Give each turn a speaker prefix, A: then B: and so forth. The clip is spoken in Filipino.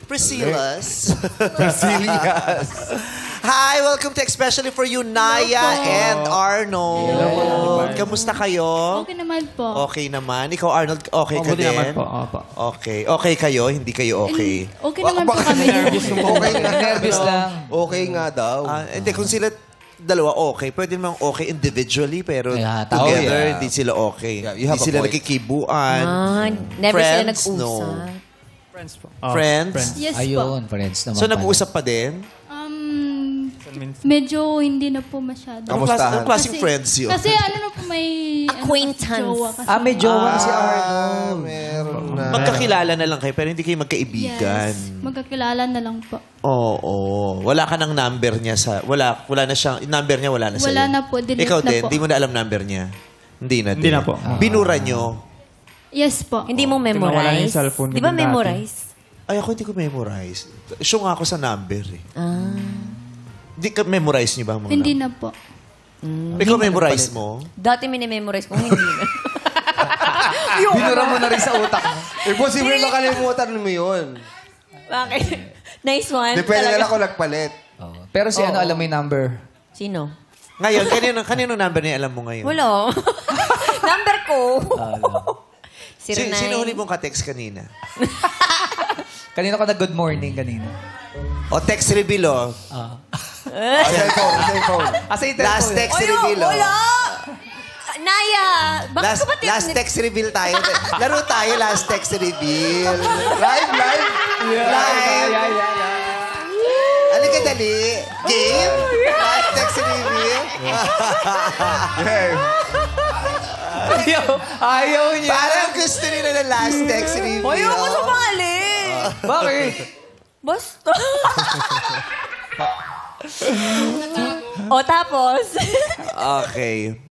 A: Priscilla's.
B: Priscillas.
A: Hi, welcome to Especially for You, Naya and Arnold. Kamusta kayo?
C: Okay naman po.
A: Okay naman. Ikaw, Arnold, okay ka
D: Mabuti
A: din?
D: naman po, opo.
A: Okay. Okay kayo? Hindi kayo okay?
C: Okay naman po kami.
B: Okay nga.
D: Nervous lang.
B: Okay nga daw.
A: Hindi, kung sila dalawa okay, pwede naman okay individually, pero
D: Yeah,
A: together,
B: yeah.
A: hindi sila okay.
B: Yeah, you have
A: Hindi
B: a
A: sila
B: point.
A: nagkikibuan.
E: Never sila
A: Friends,
E: nag-usap.
A: no.
D: Friends po.
A: Friends?
C: Yes po.
D: Ayun, friends naman.
A: So, nag-uusap pa din?
C: Medyo hindi na po masyado.
B: Kamustahan?
A: Anong klaseng friends yun?
C: Kasi ano na po may...
E: Acquaintance.
C: jowa kasi.
D: may jowa si Arnold.
B: Meron na.
A: Magkakilala na lang kayo, pero hindi kayo magkaibigan.
C: Yes. Magkakilala na lang po.
A: Oo. Wala ka ng number niya sa... Wala na siyang... Number niya wala na sa'yo.
C: Wala na po. Delete
A: Ikaw
C: na
A: din,
C: po.
A: di mo na alam number niya. Hindi na din.
D: Hindi na po.
A: Binura niyo.
C: Yes po.
E: Hindi mo
D: Tinawala niya
E: memorize.
D: yung cellphone ko
E: Di ba
D: din dati.
E: memorize?
A: Ay, ako hindi ko memorize. Sure nga ako sa number eh. Hindi ka memorize niyo ba mga
C: Hindi
A: number?
C: na po.
A: Ikaw memorize mo?
E: Dati minimemorize ko, hindi na.
D: Binura mo na rin sa utak mo.
B: Imposible makalimutan mo yun.
E: Bakit? Nice one.
B: Depende
E: Talaga.
B: na lang kung nagpalit.
D: Pero si ano, alam mo yung number?
E: Sino?
A: Ngayon, kanino number niya alam mo ngayon?
E: Wala. Number ko.
A: Sino huli mong ka-text kanina?
D: Kanina ko na good morning kanina.
A: O text reveal, o.
B: Cellphone.
A: Last text reveal, o.
E: Wala. Naya, bakit ko ba
A: Last text reveal tayo. Laro tayo, last text reveal.
B: Live.
A: Live. Halika dali. Game? Last text reveal.
D: Ayaw niya.
A: Parang gusto nila ng last text reveal.
E: Ayaw ko sumali.
D: Bakit?
E: Basta. O tapos?
A: Okay.